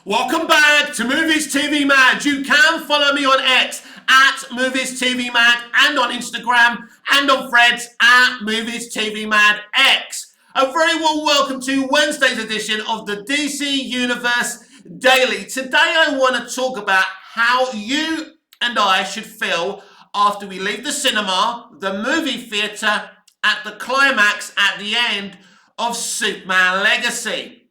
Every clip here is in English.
Welcome back to Movies TV Mag. You can follow me on X at Movies TV Mag and on Instagram and on Threads at Movies TV Mag X. A very warm welcome to Wednesday's edition of the DC Universe Daily. Today I want to talk about how you and I should feel after we leave the cinema, the movie theatre, at the climax at the end of Superman Legacy.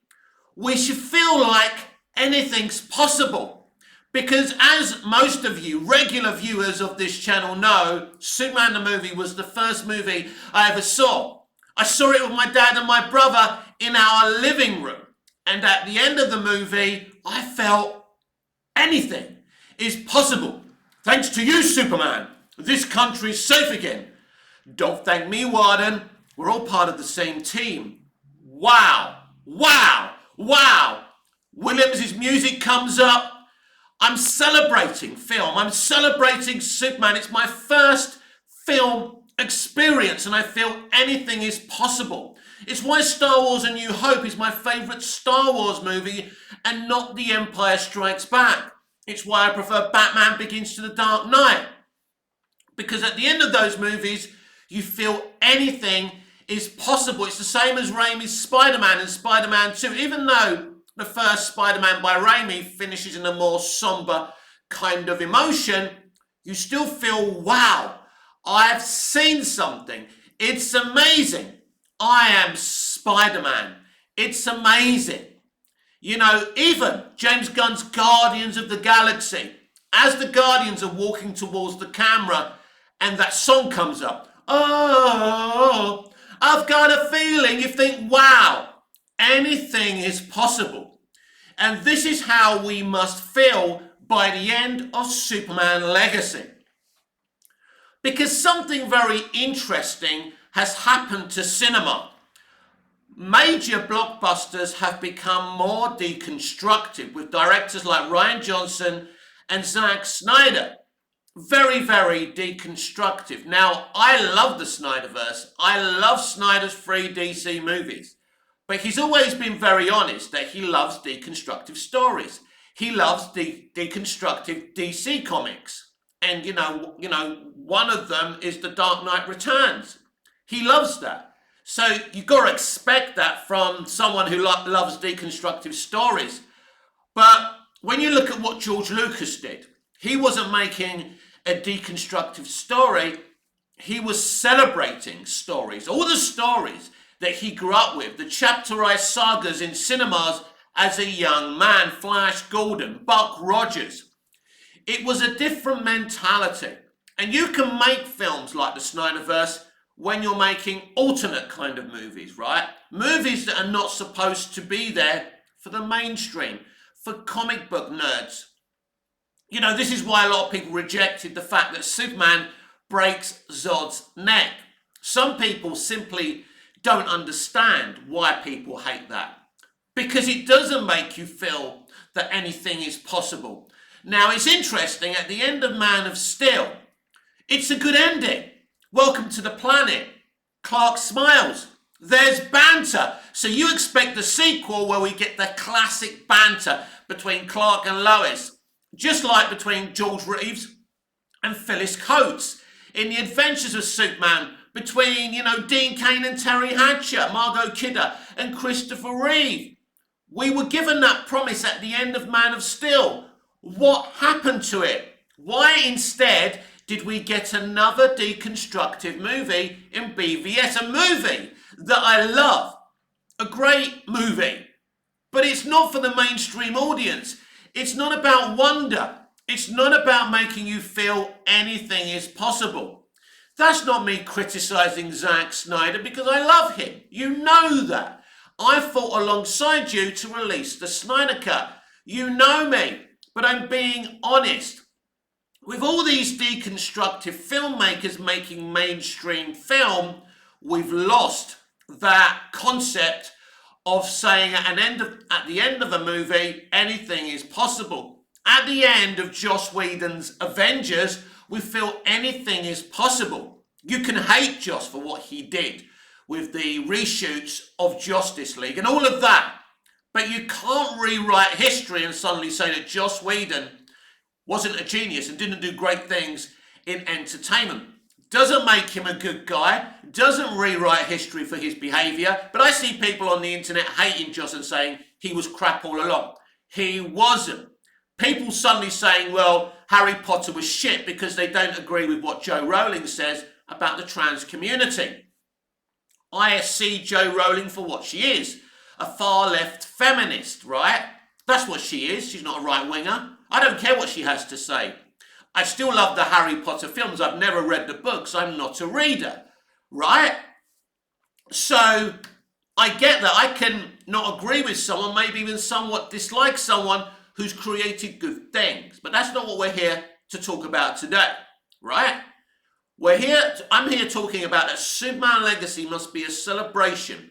We should feel like anything's possible. Because as most of you, regular viewers of this channel know, Superman the movie was the first movie I ever saw. I saw it with my dad and my brother in our living room. And at the end of the movie, I felt anything is possible. Thanks to you, Superman, this country's safe again. Don't thank me, Warden. We're all part of the same team. Wow, wow, wow. Williams' music comes up. I'm celebrating film. I'm celebrating Superman. It's my first film experience and I feel anything is possible. It's why Star Wars A New Hope is my favourite Star Wars movie and not The Empire Strikes Back. It's why I prefer Batman Begins to The Dark Knight. Because at the end of those movies, you feel anything is possible. It's the same as Raimi's Spider-Man and Spider-Man 2. Even though the first Spider-Man by Raimi finishes in a more somber kind of emotion, you still feel, wow, I've seen something. It's amazing. I am Spider-Man. It's amazing. You know, even James Gunn's Guardians of the Galaxy, as the Guardians are walking towards the camera and that song comes up, oh, I've got a feeling, you think, wow, anything is possible. And this is how we must feel by the end of Superman Legacy. Because something very interesting has happened to cinema. Major blockbusters have become more deconstructed with directors like Rian Johnson and Zack Snyder. Very, very deconstructive. Now, I love the Snyderverse. I love Snyder's 3 DC movies. But he's always been very honest that he loves deconstructive stories. He loves deconstructive DC comics. And, you know, one of them is The Dark Knight Returns. He loves that. So you've got to expect that from someone who loves deconstructive stories. But when you look at what George Lucas did, he wasn't making a deconstructive story. He was celebrating stories, all the stories that he grew up with, the chapterized sagas in cinemas as a young man, Flash Gordon, Buck Rogers. It was a different mentality. And you can make films like the Snyderverse when you're making alternate kind of movies, right? Movies that are not supposed to be there for the mainstream, for comic book nerds. You know, this is why a lot of people rejected the fact that Superman breaks Zod's neck. Some people simply don't understand why people hate that. Because it doesn't make you feel that anything is possible. Now, it's interesting, at the end of Man of Steel, it's a good ending. Welcome to the planet. Clark smiles. There's banter. So you expect the sequel where we get the classic banter between Clark and Lois. Just like between George Reeves and Phyllis Coates in The Adventures of Superman, between, Dean Cain and Terry Hatcher, Margot Kidder and Christopher Reeve. We were given that promise at the end of Man of Steel. What happened to it? Why instead did we get another deconstructive movie in BVS? A movie that I love. A great movie. But it's not for the mainstream audience. It's not about wonder. It's not about making you feel anything is possible. That's not me criticizing Zack Snyder because I love him. You know that. I fought alongside you to release the Snyder Cut. You know me. But I'm being honest. With all these deconstructive filmmakers making mainstream film, we've lost that concept of saying at the end of a movie, anything is possible. At the end of Joss Whedon's Avengers, we feel anything is possible. You can hate Joss for what he did with the reshoots of Justice League and all of that. But you can't rewrite history and suddenly say that Joss Whedon wasn't a genius and didn't do great things in entertainment. Doesn't make him a good guy, doesn't rewrite history for his behaviour, but I see people on the internet hating Joss and saying he was crap all along. He wasn't. People suddenly saying, well, Harry Potter was shit because they don't agree with what Joe Rowling says about the trans community. I see Jo Rowling for what she is, a far-left feminist, right? That's what she is. She's not a right-winger. I don't care what she has to say. I still love the Harry Potter films. I've never read the books. I'm not a reader, right? So I get that. I can not agree with someone, maybe even somewhat dislike someone who's created good things. But that's not what we're here to talk about today, right? I'm here talking about that Superman Legacy must be a celebration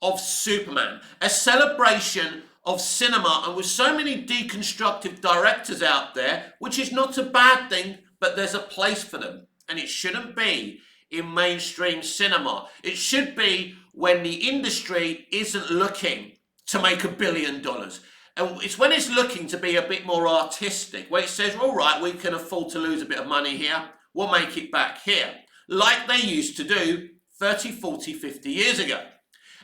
of Superman, a celebration of cinema, and with so many deconstructive directors out there, which is not a bad thing, but there's a place for them, and it shouldn't be in mainstream cinema. It should be when the industry isn't looking to make $1 billion. And it's when it's looking to be a bit more artistic, where it says, all right, we can afford to lose a bit of money here, we'll make it back here, like they used to do 30, 40, 50 years ago.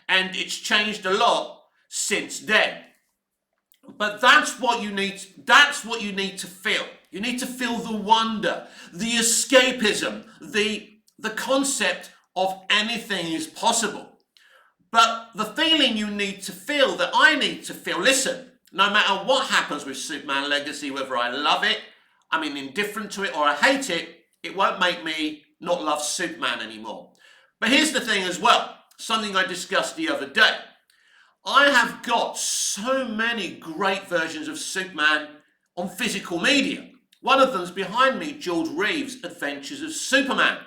And it's changed a lot since then. But that's what you need to feel. You need to feel the wonder, the escapism, the concept of anything is possible. But the feeling you need to feel, that I need to feel, listen, no matter what happens with Superman Legacy, whether I love it, I'm indifferent to it, or I hate it, it won't make me not love Superman anymore. But here's the thing as well, something I discussed the other day. I have got so many great versions of Superman on physical media. One of them's behind me, George Reeves' Adventures of Superman.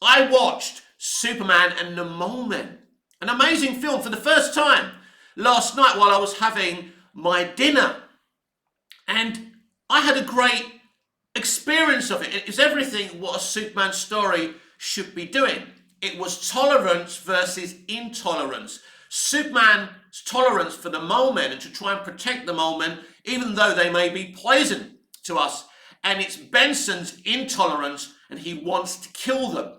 I watched Superman and the Mole Men, an amazing film, for the first time last night while I was having my dinner. And I had a great experience of it. It is everything what a Superman story should be doing. It was tolerance versus intolerance. Superman's tolerance for the Mole Men and to try and protect the Mole Men, even though they may be poison to us. And it's Benson's intolerance, and he wants to kill them.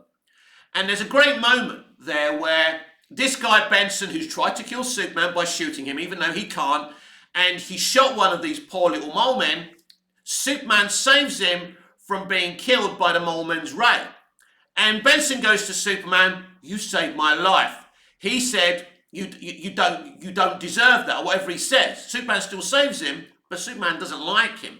And there's a great moment there where this guy Benson, who's tried to kill Superman by shooting him, even though he can't, and he shot one of these poor little Mole Men, Superman saves him from being killed by the Mole Men's ray. And Benson goes to Superman, you saved my life. He said, you don't deserve that, or whatever he says. Superman still saves him, but Superman doesn't like him.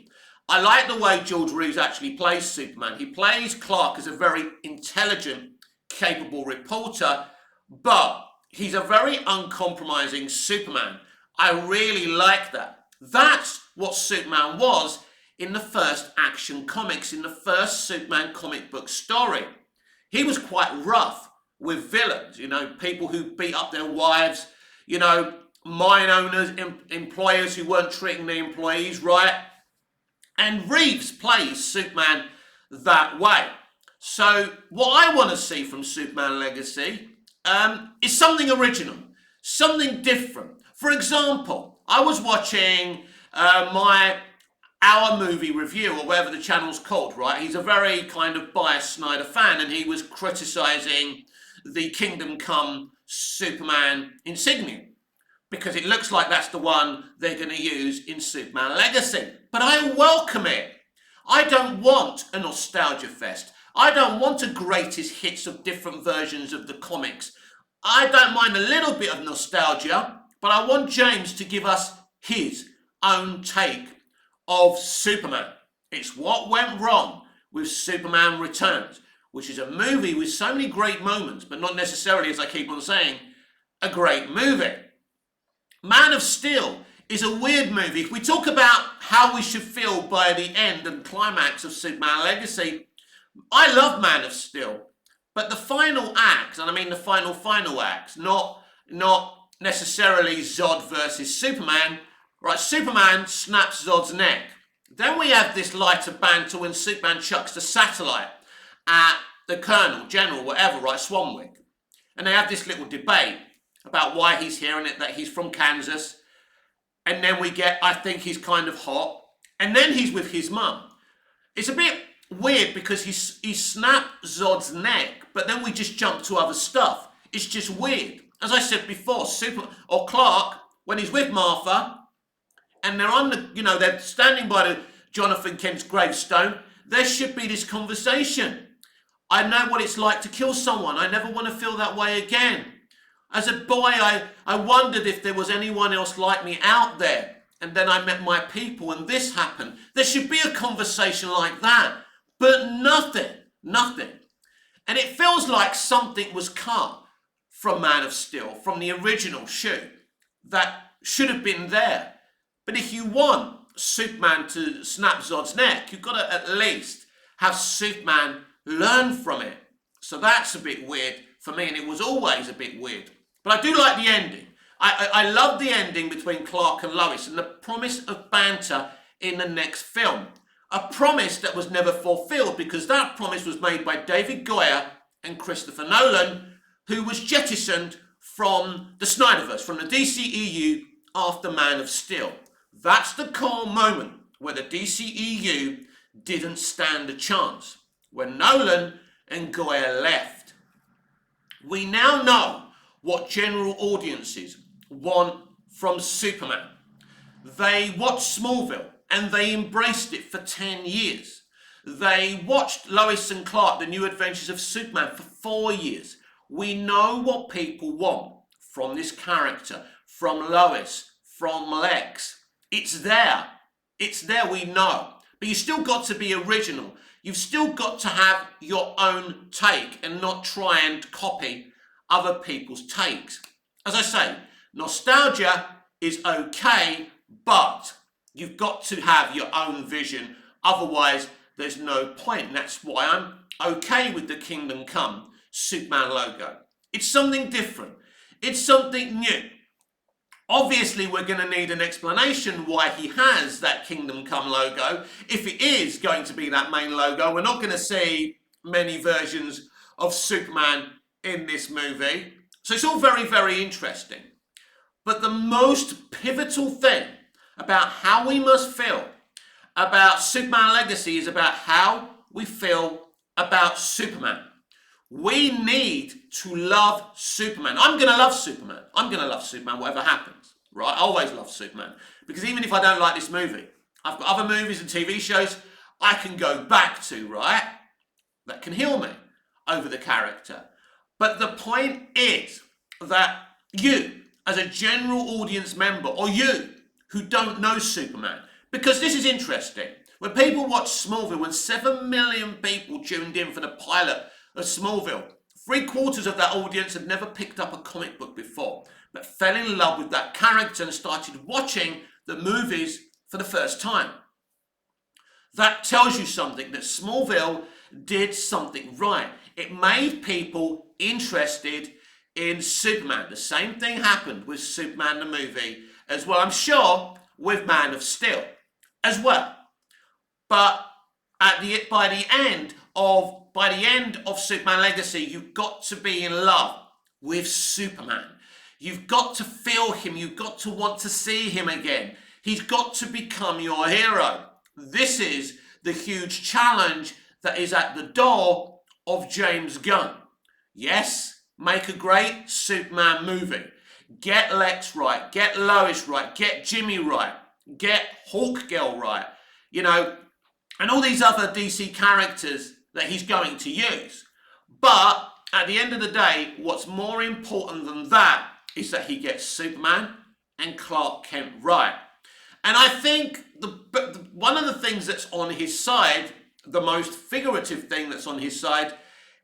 I like the way George Reeves actually plays Superman. He plays Clark as a very intelligent, capable reporter, but he's a very uncompromising Superman. I really like that. That's what Superman was in the first Action Comics, in the first Superman comic book story. He was quite rough with villains, people who beat up their wives, mine owners, employers who weren't treating their employees right. And Reeves plays Superman that way. So what I want to see from Superman Legacy is something original, something different. For example, I was watching our movie review, or whatever the channel's called, right? He's a very kind of biased Snyder fan, and he was criticising the Kingdom Come Superman insignia because it looks like that's the one they're going to use in Superman Legacy. But I welcome it. I don't want a nostalgia fest. I don't want a greatest hits of different versions of the comics. I don't mind a little bit of nostalgia, but I want James to give us his own take of Superman. It's what went wrong with Superman Returns, which is a movie with so many great moments, but not necessarily, as I keep on saying, a great movie. Man of Steel is a weird movie. If we talk about how we should feel by the end and climax of Superman Legacy, I love Man of Steel, but the final acts, and I mean the final acts, not necessarily Zod versus Superman, right? Superman snaps Zod's neck. Then we have this lighter banter when Superman chucks the satellite at the colonel, general, whatever, right, Swanwick. And they have this little debate about why he's here and that he's from Kansas. And then we get, I think he's kind of hot. And then he's with his mum. It's a bit weird because he snapped Zod's neck, but then we just jump to other stuff. It's just weird. As I said before, Clark, when he's with Martha, and they're on the, they're standing by the Jonathan Kent's gravestone, there should be this conversation. I know what it's like to kill someone. I never want to feel that way again. As a boy, I wondered if there was anyone else like me out there. And then I met my people and this happened. There should be a conversation like that. But nothing. And it feels like something was cut from Man of Steel, from the original shoot, that should have been there. But if you want Superman to snap Zod's neck, you've got to at least have Superman learn from it. So that's a bit weird for me, and it was always a bit weird. But I do like the ending. I love the ending between Clark and Lois and the promise of banter in the next film. A promise that was never fulfilled because that promise was made by David Goyer and Christopher Nolan, who was jettisoned from the Snyderverse, from the DCEU after Man of Steel. That's the core moment where the DCEU didn't stand a chance, when Nolan and Goyer left. We now know what general audiences want from Superman. They watched Smallville and they embraced it for 10 years. They watched Lois and Clark, The New Adventures of Superman, for 4 years. We know what people want from this character, from Lois, from Lex. It's there. It's there, we know. But you still got to be original. You've still got to have your own take and not try and copy other people's takes. As I say, nostalgia is okay, but you've got to have your own vision. Otherwise, there's no point. And that's why I'm okay with the Kingdom Come Superman logo. It's something different. It's something new. Obviously, we're going to need an explanation why he has that Kingdom Come logo. If it is going to be that main logo, we're not going to see many versions of Superman in this movie. So it's all very, very interesting. But the most pivotal thing about how we must feel about Superman Legacy is about how we feel about Superman. We need to love Superman. I'm going to love Superman. I'm going to love Superman whatever happens, right? I always love Superman. Because even if I don't like this movie, I've got other movies and TV shows I can go back to, right? That can heal me over the character. But the point is that you, as a general audience member, or you who don't know Superman, because this is interesting. When people watch Smallville, when 7 million people tuned in for the pilot of Smallville, 3/4 of that audience had never picked up a comic book before, but fell in love with that character and started watching the movies for the first time. That tells you something, that Smallville did something right. It made people interested in Superman. The same thing happened with Superman the movie as well. I'm sure with Man of Steel as well. But by the end of Superman Legacy, you've got to be in love with Superman. You've got to feel him. You've got to want to see him again. He's got to become your hero. This is the huge challenge that is at the door of James Gunn. Yes, make a great Superman movie. Get Lex right. Get Lois right. Get Jimmy right. Get Hawkgirl right. And all these other DC characters that he's going to use. But at the end of the day, what's more important than that is that he gets Superman and Clark Kent right. And I think one of the things that's on his side, the most figurative thing that's on his side,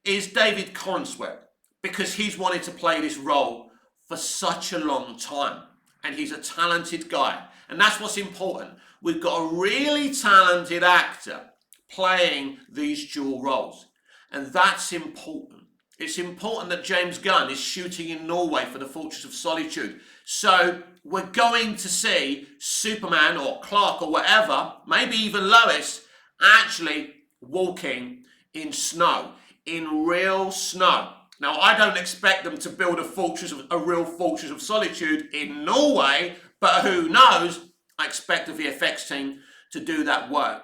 is David Corenswet, because he's wanted to play this role for such a long time. And he's a talented guy. And that's what's important. We've got a really talented actor playing these dual roles. And that's important. It's important that James Gunn is shooting in Norway for the Fortress of Solitude. So we're going to see Superman or Clark or whatever, maybe even Lois, actually walking in snow, in real snow. Now, I don't expect them to build a real Fortress of Solitude in Norway, But who knows? I expect the VFX team to do that work.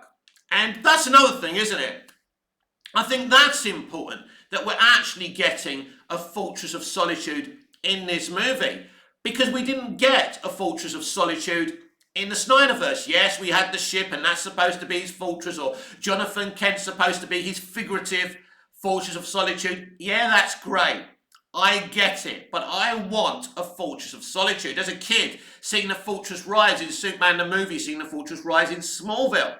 And that's another thing, isn't it? I think that's important, that we're actually getting a Fortress of Solitude in this movie, because we didn't get a Fortress of Solitude in the Snyderverse. Yes, we had the ship, and that's supposed to be his fortress, or Jonathan Kent's supposed to be his figurative Fortress of Solitude. Yeah, that's great. I get it, but I want a Fortress of Solitude. As a kid, seeing the Fortress rise in Superman the movie, seeing the Fortress rise in Smallville,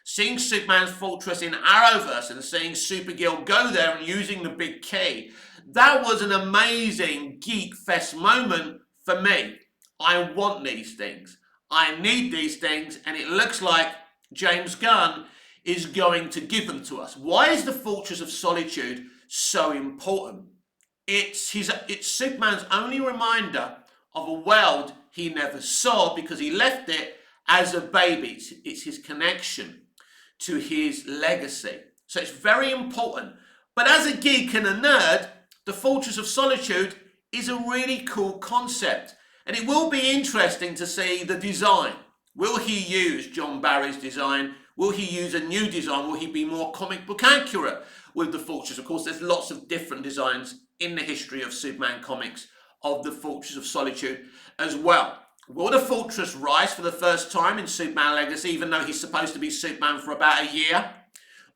seeing Superman's fortress in Arrowverse, and seeing Supergirl go there and using the big key, that was an amazing geek fest moment for me. I want these things. I need these things, and it looks like James Gunn is going to give them to us. Why is the Fortress of Solitude so important? It's Superman's only reminder of a world he never saw, because he left it as a baby. It's his connection to his legacy. So it's very important. But as a geek and a nerd, the Fortress of Solitude is a really cool concept. And it will be interesting to see the design. Will he use John Barry's design? Will he use a new design? Will he be more comic book accurate with the Fortress? Of course, there's lots of different designs in the history of Superman comics of the Fortress of Solitude as well. Will the Fortress rise for the first time in Superman Legacy, even though he's supposed to be Superman for about a year?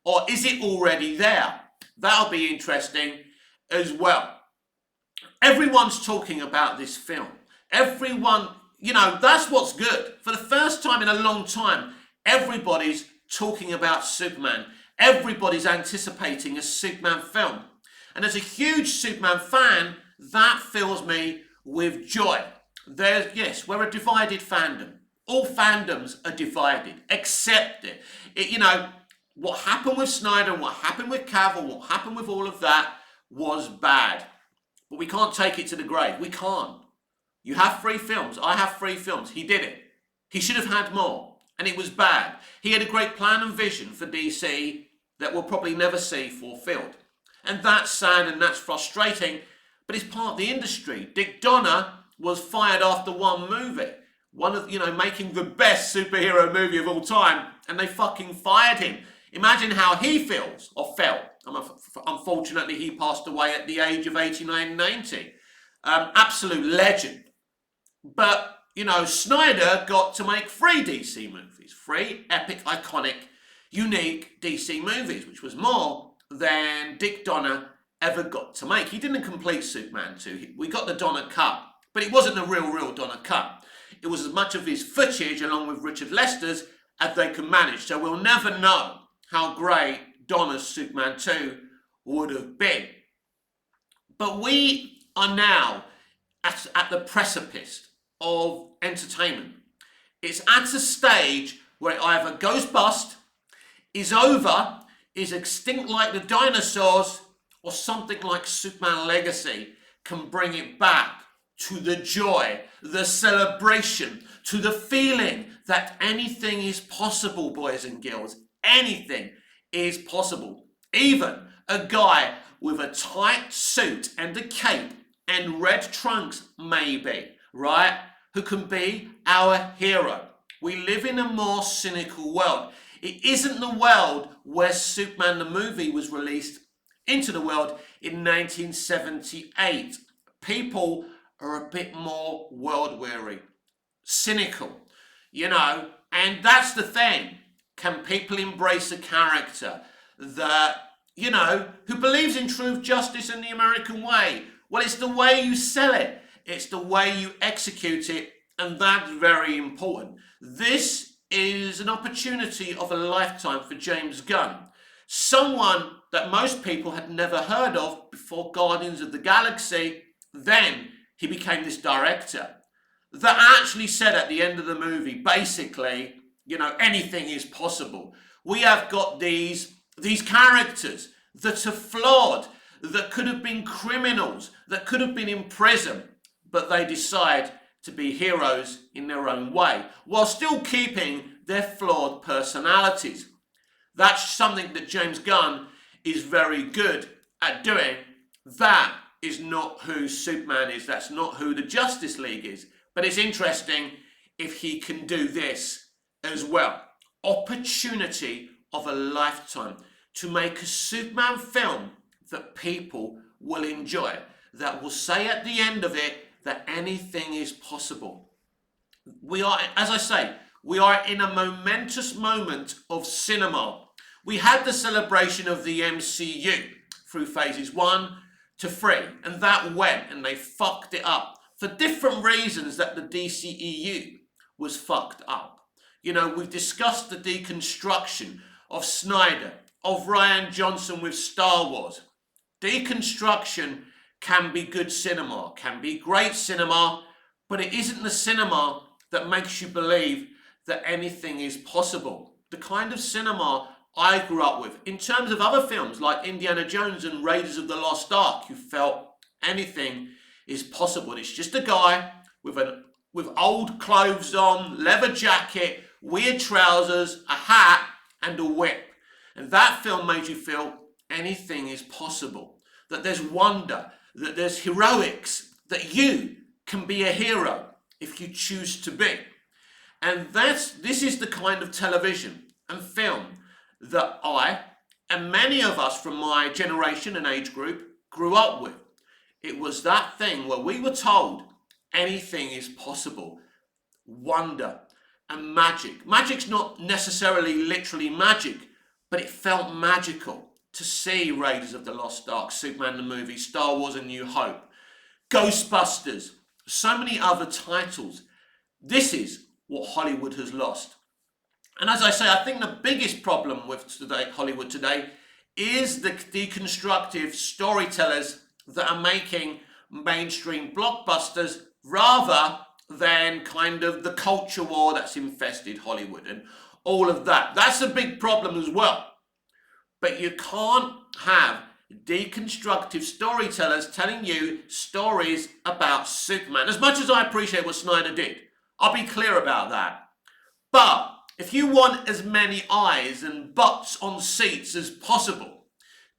Or is it already there? That'll be interesting as well. Everyone's talking about this film. Everyone, that's what's good. For the first time in a long time, everybody's talking about Superman. Everybody's anticipating a Superman film. And as a huge Superman fan, that fills me with joy. We're a divided fandom. All fandoms are divided. Accept it. What happened with Snyder, what happened with Cavill, what happened with all of that was bad. But we can't take it to the grave. We can't. You have 3 films. I have 3 films. He did it. He should have had more. And it was bad. He had a great plan and vision for DC that we'll probably never see fulfilled. And that's sad and that's frustrating, but it's part of the industry. Dick Donner was fired after one movie. Making the best superhero movie of all time, and they fucking fired him. Imagine how he feels, or felt. Unfortunately, he passed away at the age of 89, 90. Absolute legend. But, Snyder got to make 3 DC movies. 3 epic, iconic, unique DC movies, which was more than Dick Donner ever got to make. He didn't complete Superman 2. We got the Donner cut, but it wasn't the real Donner cut. It was as much of his footage, along with Richard Lester's, as they could manage. So we'll never know how great Donner's Superman 2 would have been. But we are now at the precipice of entertainment. It's at a stage where it either goes bust, is over, is extinct like the dinosaurs, or something like Superman Legacy can bring it back to the joy, the celebration, to the feeling that anything is possible, boys and girls. Anything is possible. Even a guy with a tight suit and a cape and red trunks, maybe, right? Who can be our hero. We live in a more cynical world. It isn't the world where Superman the movie was released into the world in 1978. People are a bit more world weary, cynical, and that's the thing. Can people embrace a character that, who believes in truth, justice, and the American way? Well, it's the way you sell it. It's the way you execute it, and that's very important. This is an opportunity of a lifetime for James Gunn. Someone that most people had never heard of before Guardians of the Galaxy. Then he became this director that actually said at the end of the movie, basically, anything is possible. We have got these characters that are flawed, that could have been criminals, that could have been in prison, but they decide to be heroes in their own way, while still keeping their flawed personalities. That's something that James Gunn is very good at doing. That is not who Superman is. That's not who the Justice League is. But it's interesting if he can do this as well. Opportunity of a lifetime to make a Superman film that people will enjoy, that will say at the end of it that anything is possible. We are, as I say, we are in a momentous moment of cinema. We had the celebration of the MCU through phases 1 to 3, and that went, and they fucked it up for different reasons that the DCEU was fucked up. You know, we've discussed the deconstruction of Snyder, of Rian Johnson with Star Wars. Deconstruction can be good cinema, can be great cinema, but it isn't the cinema that makes you believe that anything is possible. The kind of cinema I grew up with, in terms of other films like Indiana Jones and Raiders of the Lost Ark, you felt anything is possible. It's just a guy with old clothes on, leather jacket, weird trousers, a hat, and a whip. And that film made you feel anything is possible. That there's wonder, that there's heroics, that you can be a hero if you choose to be. And this is the kind of television and film that I and many of us from my generation and age group grew up with. It was that thing where we were told anything is possible. Wonder and magic. Magic's not necessarily literally magic, but it felt magical to see Raiders of the Lost Ark, Superman the movie, Star Wars A New Hope, Ghostbusters, so many other titles. This is what Hollywood has lost. And as I say, I think the biggest problem with Hollywood today is the deconstructive storytellers that are making mainstream blockbusters rather than kind of the culture war that's infested Hollywood and all of that. That's a big problem as well. But you can't have deconstructive storytellers telling you stories about Superman. As much as I appreciate what Snyder did, I'll be clear about that. But if you want as many eyes and butts on seats as possible,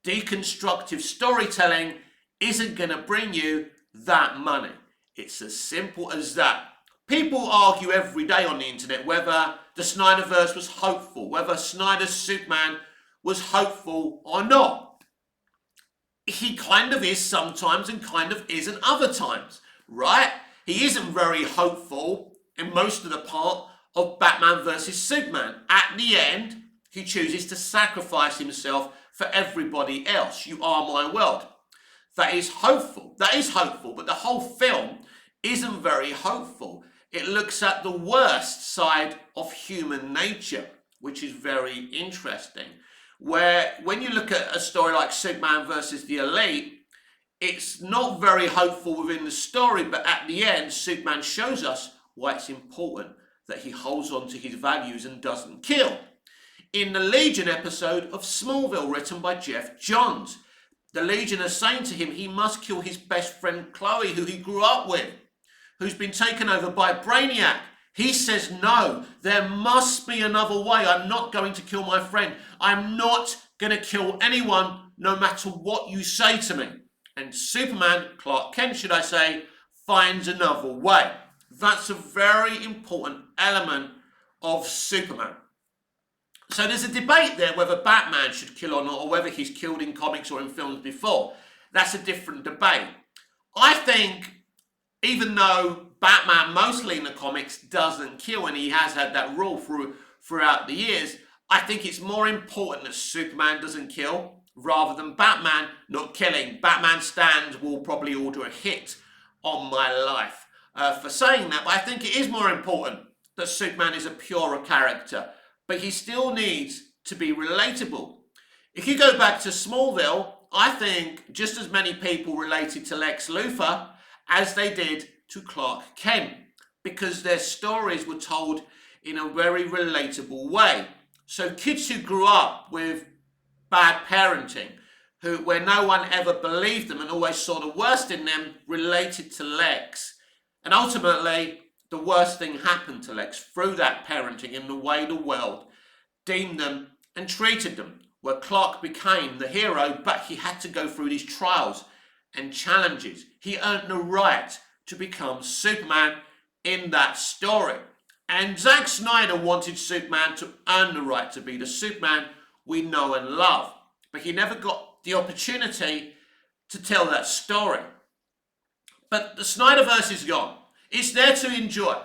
deconstructive storytelling isn't going to bring you that money. It's as simple as that. People argue every day on the internet whether the Snyderverse was hopeful, whether Snyder's Superman was hopeful or not. He kind of is sometimes and kind of isn't other times, right? He isn't very hopeful in most of the part of Batman versus Superman. At the end, he chooses to sacrifice himself for everybody else. You are my world. That is hopeful. That is hopeful, but the whole film isn't very hopeful. It looks at the worst side of human nature, which is very interesting. Where when you look at a story like Superman versus the Elite, it's not very hopeful within the story, but at the end, Superman shows us why it's important that he holds on to his values and doesn't kill. In the Legion episode of Smallville, written by Jeff Johns, the Legion are saying to him he must kill his best friend Chloe, who he grew up with, who's been taken over by Brainiac. He says, no, there must be another way. I'm not going to kill my friend. I'm not going to kill anyone, no matter what you say to me. And Superman, Clark Kent, should I say, finds another way. That's a very important element of Superman. So there's a debate there whether Batman should kill or not, or whether he's killed in comics or in films before. That's a different debate. I think even though Batman mostly in the comics doesn't kill, and he has had that rule throughout the years, I think it's more important that Superman doesn't kill rather than Batman not killing. Batman stands will probably order a hit on my life for saying that, but I think it is more important that Superman is a purer character, but he still needs to be relatable. If you go back to Smallville, I think just as many people related to Lex Luthor as they did to Clark Kent, because their stories were told in a very relatable way. So kids who grew up with bad parenting, where no one ever believed them and always saw the worst in them, related to Lex. And ultimately, the worst thing happened to Lex through that parenting in the way the world deemed them and treated them, where Clark became the hero, but he had to go through these trials and challenges. He earned the right to become Superman in that story. And Zack Snyder wanted Superman to earn the right to be the Superman we know and love. But he never got the opportunity to tell that story. But the Snyderverse is gone. It's there to enjoy.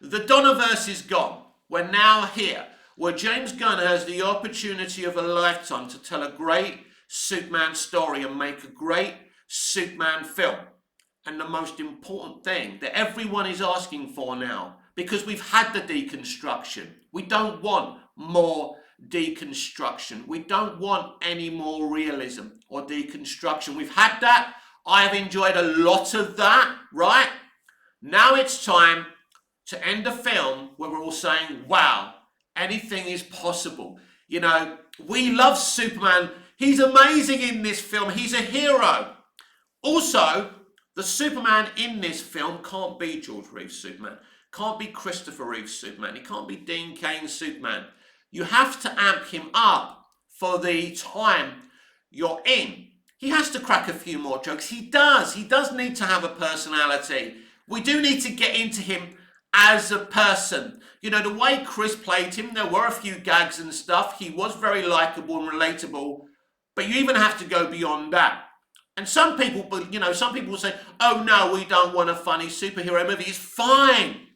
The Donnerverse is gone. We're now here, where James Gunn has the opportunity of a lifetime to tell a great Superman story and make a great Superman film. And the most important thing that everyone is asking for now, because we've had the deconstruction. We don't want more deconstruction. We don't want any more realism or deconstruction. We've had that. I have enjoyed a lot of that, right? Now it's time to end a film where we're all saying, wow, anything is possible. You know, we love Superman. He's amazing in this film. He's a hero. Also, the Superman in this film can't be George Reeves' Superman. Can't be Christopher Reeve's Superman. He can't be Dean Cain's Superman. You have to amp him up for the time you're in. He has to crack a few more jokes. He does. He does need to have a personality. We do need to get into him as a person. You know, the way Chris played him, there were a few gags and stuff. He was very likable and relatable. But you even have to go beyond that. And some people, some people will say, oh no, we don't want a funny superhero movie. It's fine.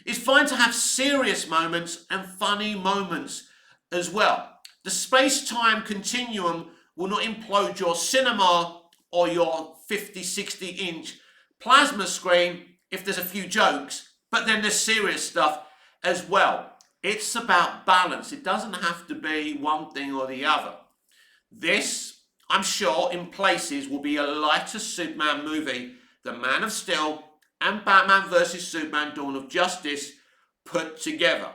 It's fine to have serious moments and funny moments as well. The space-time continuum will not implode your cinema or your 50, 60-inch plasma screen if there's a few jokes, but then there's serious stuff as well. It's about balance. It doesn't have to be one thing or the other. This, I'm sure, in places will be a lighter Superman movie than Man of Steel and Batman vs. Superman Dawn of Justice put together.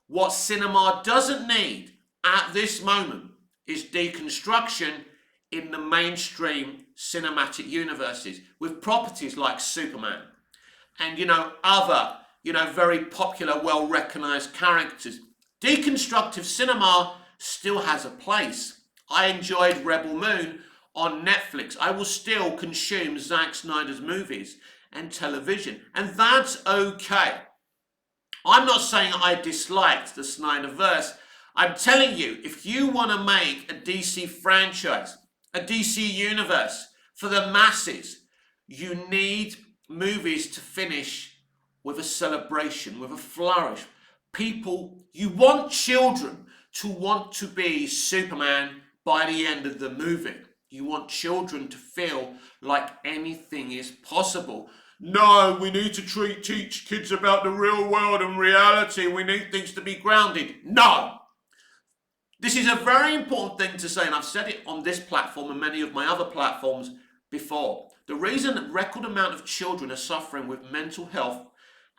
What cinema doesn't need at this moment is deconstruction in the mainstream cinematic universes with properties like Superman and, other, very popular, well-recognized characters. Deconstructive cinema still has a place. I enjoyed Rebel Moon on Netflix. I will still consume Zack Snyder's movies and television, and that's okay. I'm not saying I disliked the Snyderverse. I'm telling you, if you want to make a DC franchise, a DC universe for the masses, you need movies to finish with a celebration, with a flourish. You want children to want to be Superman by the end of the movie. You want children to feel like anything is possible. No, we need to teach kids about the real world and reality. We need things to be grounded. No. This is a very important thing to say, and I've said it on this platform and many of my other platforms before. The reason that record amount of children are suffering with mental health,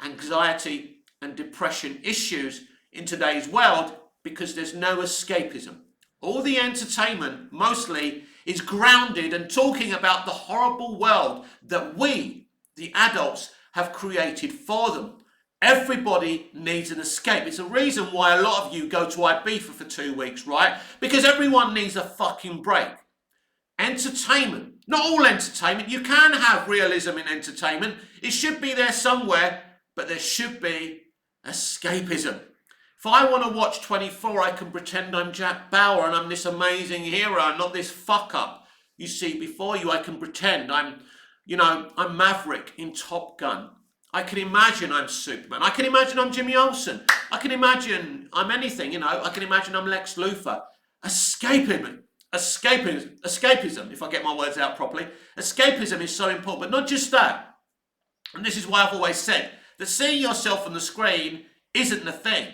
anxiety, and depression issues in today's world because there's no escapism. All the entertainment mostly is grounded and talking about the horrible world that we, the adults, have created for them. Everybody needs an escape. It's a reason why a lot of you go to Ibiza for 2 weeks, right? Because everyone needs a fucking break. Entertainment. Not all entertainment. You can have realism in entertainment. It should be there somewhere, but there should be escapism. If I want to watch 24, I can pretend I'm Jack Bauer and I'm this amazing hero, not this fuck up you see before you. I can pretend I'm Maverick in Top Gun. I can imagine I'm Superman. I can imagine I'm Jimmy Olsen. I can imagine I'm anything, I can imagine I'm Lex Luthor. Escapism, if I get my words out properly. Escapism is so important, but not just that. And this is why I've always said that seeing yourself on the screen isn't the thing.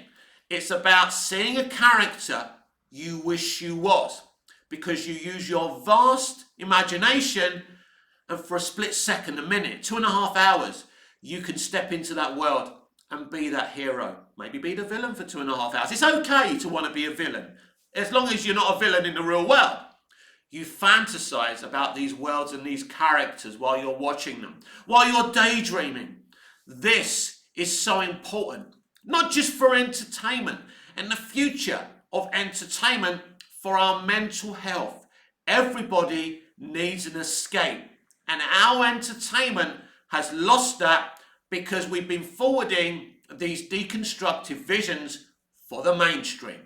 It's about seeing a character you wish you was, because you use your vast imagination, and for a split second, a minute, 2.5 hours, you can step into that world and be that hero. Maybe be the villain for 2.5 hours. It's okay to want to be a villain, as long as you're not a villain in the real world. You fantasize about these worlds and these characters while you're watching them, while you're daydreaming. This is so important, not just for entertainment and the future of entertainment, for our mental health. Everybody needs an escape, and our entertainment has lost that because we've been forwarding these deconstructive visions for the mainstream.